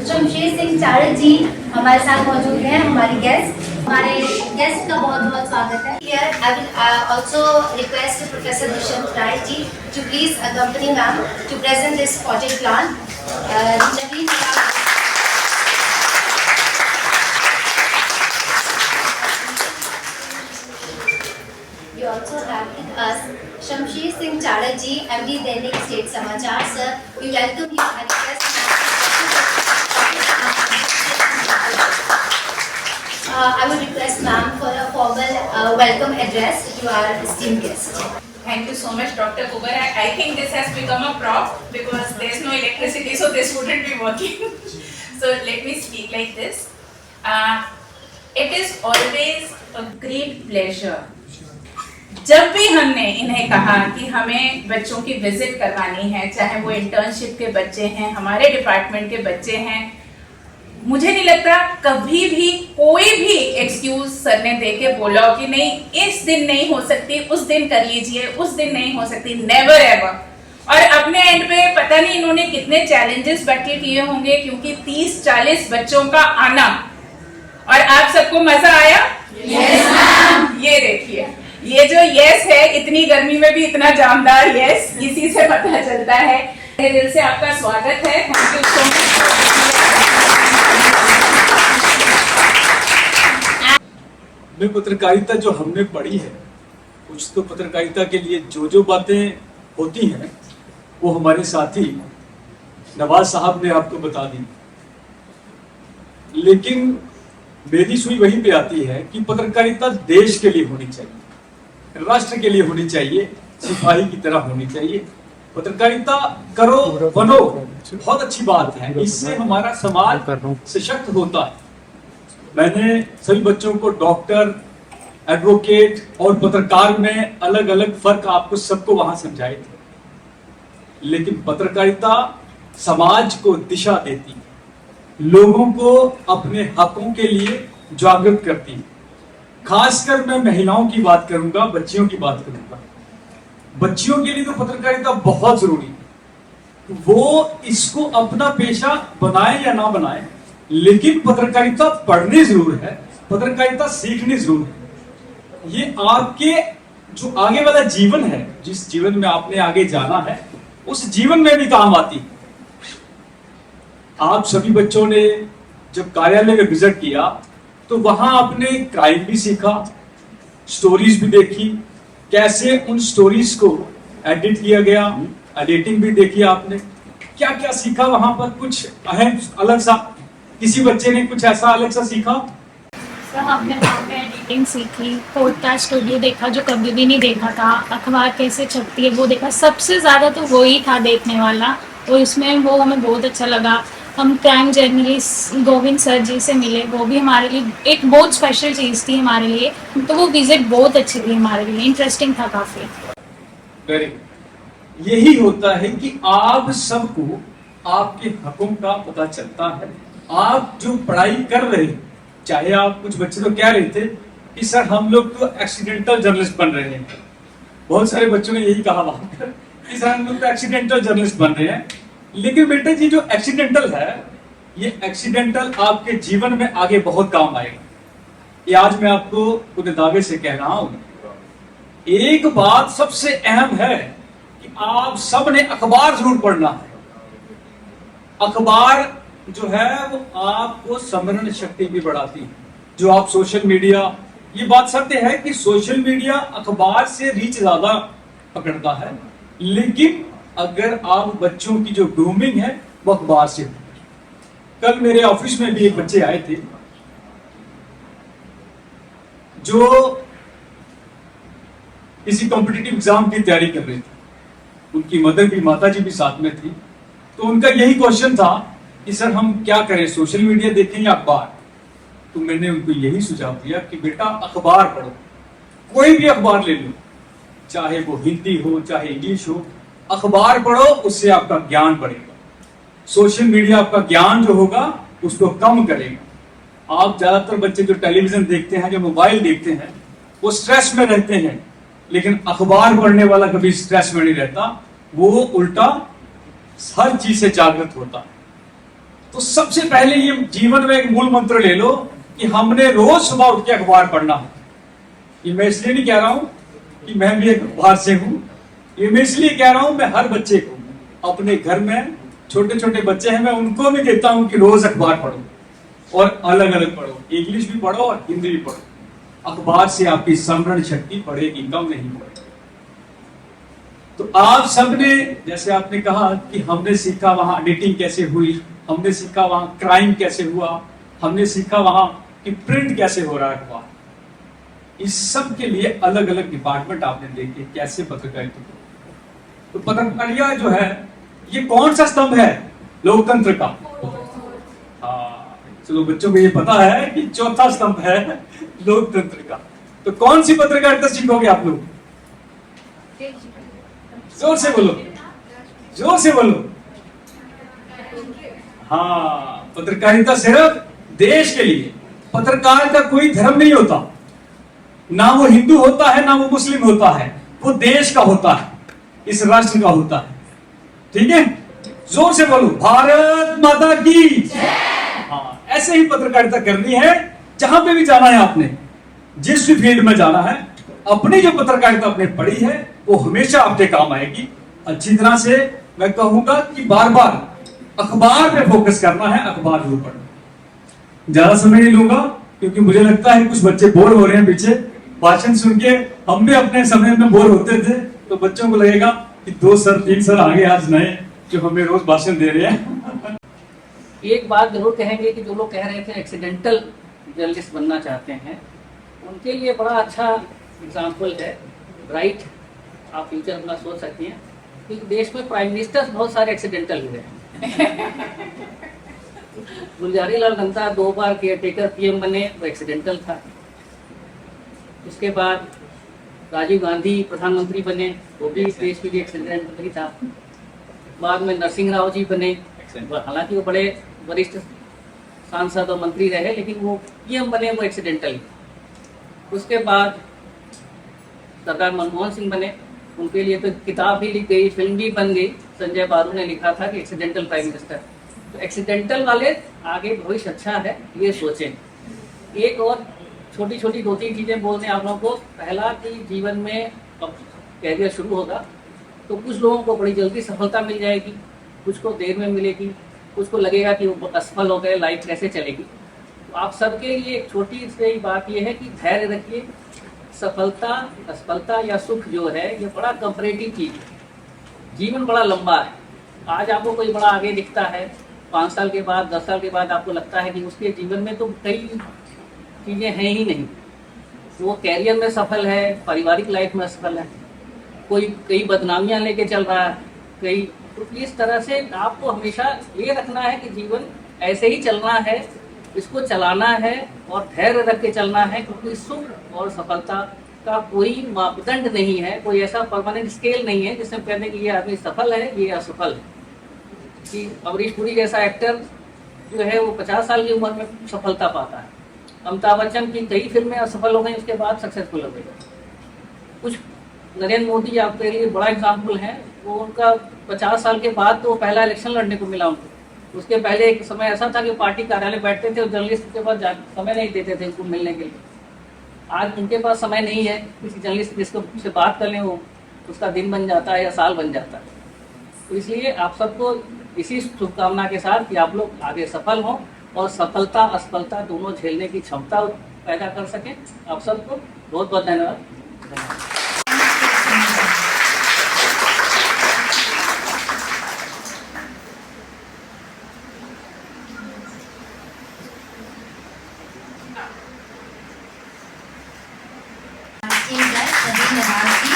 शमशेर सिंह चारक जी हमारे साथ मौजूद हैं, हमारे गेस्ट का बहुत बहुत स्वागत है। Here I will also request Professor Dushyant Rai ji to please accompany ma'am to present this project plan. We also have with us Shamsher Singh Charak ji, MD Dainik State Samachar. Sir, we welcome you and request I would request ma'am for a formal welcome address to our esteemed guest. Thank you so much, Dr. Kubar. I think this has become a prop because there's no electricity, so this wouldn't be working. So let me speak like this. It is always a great pleasure. जब भी हमने इन्हें कहा कि हमें बच्चों की visit करवानी है, चाहे वो इंटर्नशिप के बच्चे हैं, हमारे डिपार्टमेंट के बच्चे हैं, मुझे नहीं लगता कभी भी कोई भी एक्सक्यूज सर ने देके बोला हो कि नहीं इस दिन नहीं हो सकती, उस दिन कर लीजिए, उस दिन नहीं हो सकती, नेवर एवर। और अपने एंड पे पता नहीं इन्होंने कितने चैलेंजेस बैटल किए होंगे, क्योंकि 30-40 बच्चों का आना, और आप सबको मजा आया? yes, ma'am। ये देखिए, ये जो यस है, इतनी गर्मी में भी इतना जानदार यस, इसी से पता चलता है। मेरे दिल से आपका स्वागत है। Thank you so much. में पत्रकारिता जो हमने पढ़ी है, कुछ तो पत्रकारिता के लिए जो बातें होती हैं वो हमारे साथी नवाज साहब ने आपको बता दी, लेकिन मेरी सुई वहीं पे आती है कि पत्रकारिता देश के लिए होनी चाहिए, राष्ट्र के लिए होनी चाहिए, सिपाही की तरह होनी चाहिए। पत्रकारिता करो बनो, बहुत अच्छी बात है, इससे हमारा समाज सशक्त होता है। मैंने सभी बच्चों को डॉक्टर, एडवोकेट और पत्रकार में अलग अलग फर्क आपको सबको वहां समझाए थे, लेकिन पत्रकारिता समाज को दिशा देती है, लोगों को अपने हकों के लिए जागरूक करती है। खासकर मैं महिलाओं की बात करूंगा, बच्चियों की बात करूंगा। बच्चियों के लिए तो पत्रकारिता बहुत जरूरी है, वो इसको अपना पेशा बनाए या ना बनाए, लेकिन पत्रकारिता पढ़नी जरूर है, पत्रकारिता सीखनी जरूर है। ये आपके जो आगे वाला जीवन है, जिस जीवन में आपने आगे जाना है, उस जीवन में भी काम आती है। आप सभी बच्चों ने जब कार्यालय में विजिट किया तो वहां आपने क्राइम भी सीखा, स्टोरीज भी देखी, कैसे उन स्टोरीज को एडिट किया गया, एडिटिंग भी देखी आपने। क्या क्या सीखा वहां पर? कुछ अहम अलग सा, किसी बच्चे ने कुछ ऐसा अलग सा सीखा? सर, हमने वहाँ पे एडिटिंग सीखी, पॉडकास्ट स्टूडियो देखा जो कभी भी नहीं देखा था, अखबार कैसे छपती है वो देखा। सबसे ज़्यादा तो वो ही था देखने वाला, तो इसमें वो हमें बहुत अच्छा लगा। हम क्राइम जर्नलिस्ट गोविंद सर जी से मिले, वो भी हमारे लिए एक बहुत स्पेशल चीज़ थी हमारे लिए, तो वो विजिट बहुत अच्छी थी हमारे लिए, इंटरेस्टिंग था काफ़ी। वेरी, यही होता है कि आप सबको आपके हकों का पता चलता है। आप जो पढ़ाई कर रहे हैं, चाहे आप, कुछ बच्चे तो कह रहे थे कि सर हम लोग तो एक्सीडेंटल जर्नलिस्ट बन रहे हैं, बहुत सारे बच्चों ने यही कहा वहां पर कि सर हम लोग तो एक्सीडेंटल जर्नलिस्ट बन रहे हैं। लेकिन बेटा जी, जो एक्सीडेंटल है, ये एक्सीडेंटल आपके जीवन में आगे बहुत काम आएगा। ये आज मैं आपको पूरे दावे से कह रहा हूं। एक बात सबसे अहम है कि आप सब ने अखबार जरूर पढ़ना है। अखबार जो है वो आपको स्मरण शक्ति भी बढ़ाती है। जो आप सोशल मीडिया, ये बात सत्य है कि सोशल मीडिया अखबार से रीच ज्यादा पकड़ता है, लेकिन अगर आप बच्चों की जो ग्रूमिंग है वो अखबार से। कल मेरे ऑफिस में भी एक बच्चे आए थे जो किसी कॉम्पिटिटिव एग्जाम की तैयारी कर रहे थे, उनकी मदर भी, माता जी भी साथ में थी। तो उनका यही क्वेश्चन था कि सर हम क्या करें, सोशल मीडिया देखें या अखबार? तो मैंने उनको यही सुझाव दिया कि बेटा अखबार पढ़ो, कोई भी अखबार ले लो, चाहे वो हिंदी हो चाहे इंग्लिश हो, अखबार पढ़ो, उससे आपका ज्ञान बढ़ेगा। सोशल मीडिया आपका ज्ञान जो होगा उसको कम करेगा। आप ज्यादातर बच्चे जो टेलीविजन देखते हैं, जो मोबाइल देखते हैं, वो स्ट्रेस में रहते हैं, लेकिन अखबार पढ़ने वाला कभी स्ट्रेस में नहीं रहता, वो उल्टा हर चीज से जागृत होता है। तो सबसे पहले ये जीवन में एक मूल मंत्र ले लो कि हमने रोज सुबह उठ के अखबार पढ़ना है। ये मैं इसलिए नहीं कह रहा हूं कि मैं भी एक अखबार से हूं, ये मैं इसलिए कह रहा हूं मैं हर बच्चे को अपने घर में छोटे छोटे बच्चे हैं मैं उनको भी कहता हूं कि रोज अखबार पढ़ो और अलग अलग पढ़ो, इंग्लिश भी पढ़ो और हिंदी भी पढ़ो। अखबार से आपकी स्मरण शक्ति बढ़ेगी, कम नहीं बढ़ेगी। तो आप सबने जैसे आपने कहा कि हमने सीखा वहां एडिटिंग कैसे हुई, हमने सीखा वहां क्राइम कैसे हुआ, हमने सीखा वहां कि प्रिंट कैसे हो रहा है अखबार। इस सब के लिए अलग अलग डिपार्टमेंट आपने देखे कैसे पत्रकारिता। तो पत्रकारिता जो है ये कौन सा स्तंभ है लोकतंत्र का? हाँ, चलो बच्चों को ये पता है कि चौथा स्तंभ है लोकतंत्र का। तो कौन सी पत्रकारिता सीखोगे आप लोग? जोर से बोलो, जोर से बोलो। हाँ, पत्रकारिता सिर्फ देश के लिए। पत्रकार का कोई धर्म नहीं होता, ना वो हिंदू होता है ना वो मुस्लिम होता है, वो देश का होता है, इस राष्ट्र का होता है। ठीक है, जोर से बोलो, भारत माता की जय। हाँ, ऐसे ही पत्रकारिता करनी है। जहां पे भी जाना है आपने, जिस भी फील्ड में जाना है, अपनी जो पत्रकारिता आपने पढ़ी है वो हमेशा आपके काम आएगी। अच्छी तरह से मैं कहूंगा कि बार बार अखबार पे फोकस करना है, अखबार जरूर पढ़ना। ज्यादा समय नहीं लूंगा क्योंकि मुझे लगता है कुछ बच्चे बोर हो रहे हैं पीछे भाषण सुन के। हम भी अपने समय में बोर होते थे, तो बच्चों को लगेगा कि 2 सर 3 सर आगे आज नए जो हमें रोज भाषण दे रहे हैं। एक बात जरूर कहेंगे कि जो लोग कह रहे थे एक्सीडेंटल जर्नलिस्ट बनना चाहते हैं, उनके लिए बड़ा अच्छा एग्जाम्पल है, ब्राइट। आप फ्यूचर अपना सोच सकती हैं कि देश में प्राइम मिनिस्टर बहुत सारे एक्सीडेंटल हुए हैं। गुलजारी लाल नंदा 2 बार केयर टेकर पीएम बने, वो एक्सीडेंटल था। उसके बाद राजीव गांधी प्रधानमंत्री बने, वो भी देश के लिए एक्सीडेंटल ही था। बाद में नरसिंह राव जी बने, हालांकि वो बड़े वरिष्ठ सांसद और मंत्री रहे, लेकिन वो पीएम बने, वो एक्सीडेंटल। उसके बाद सरदार मनमोहन सिंह बने, उनके लिए तो किताब भी लिख गई, फिल्म भी बन गई। संजय बारू ने लिखा था कि एक्सीडेंटल प्राइम मिनिस्टर। तो एक्सीडेंटल वाले आगे भविष्य अच्छा है, ये सोचें। एक और छोटी छोटी 2-3 चीज़ें बोलने आप लोगों को। पहला कि जीवन में अब कैरियर शुरू होगा तो कुछ लोगों को बड़ी जल्दी सफलता मिल जाएगी, कुछ को देर में मिलेगी, कुछ को लगेगा कि वो असफल हो गए, लाइफ कैसे चलेगी। तो आप सबके लिए एक छोटी सी बात ये है कि धैर्य रखिए। सफलता, असफलता या सुख जो है ये बड़ा कंपैरेटिव चीज़ है। जीवन बड़ा लंबा है। आज आपको कोई बड़ा आगे दिखता है, 5 साल के बाद 10 साल के बाद आपको लगता है कि उसके जीवन में तो कई चीज़ें हैं ही नहीं। वो कैरियर में सफल है, पारिवारिक लाइफ में सफल है, कोई कई बदनामियां लेके चल रहा है, कई। तो इस तरह से आपको हमेशा ये रखना है कि जीवन ऐसे ही चलना है, इसको चलाना है और धैर्य रख के चलना है, क्योंकि सुख और सफलता का कोई मापदंड नहीं है, कोई ऐसा परमानेंट स्केल नहीं है जिसमें कहते हैं कि ये आदमी सफल है, ये असफल है। कि अमरीश पुरी जैसा एक्टर जो है वो 50 साल की उम्र में सफलता पाता है। अमिताभ बच्चन की कई फिल्में असफल हो गई, उसके बाद सक्सेसफुल हो गई। कुछ नरेंद्र मोदी आपके लिए बड़ा एग्जाम्पल है। वो उनका 50 साल के बाद तो पहला इलेक्शन लड़ने को मिला उनको। उसके पहले एक समय ऐसा था कि पार्टी कार्यालय बैठते थे और जर्नलिस्ट के पास समय नहीं देते थे उनको मिलने के लिए। आज उनके पास समय नहीं है, किसी जर्नलिस्ट जिसको से बात कर लें वो उसका दिन बन जाता है या साल बन जाता है। तो इसलिए आप सबको इसी शुभकामना के साथ कि आप लोग आगे सफल हों और सफलता असफलता दोनों झेलने की क्षमता पैदा कर सकें। आप सबको बहुत बहुत धन्यवाद। नवीन नवाज जी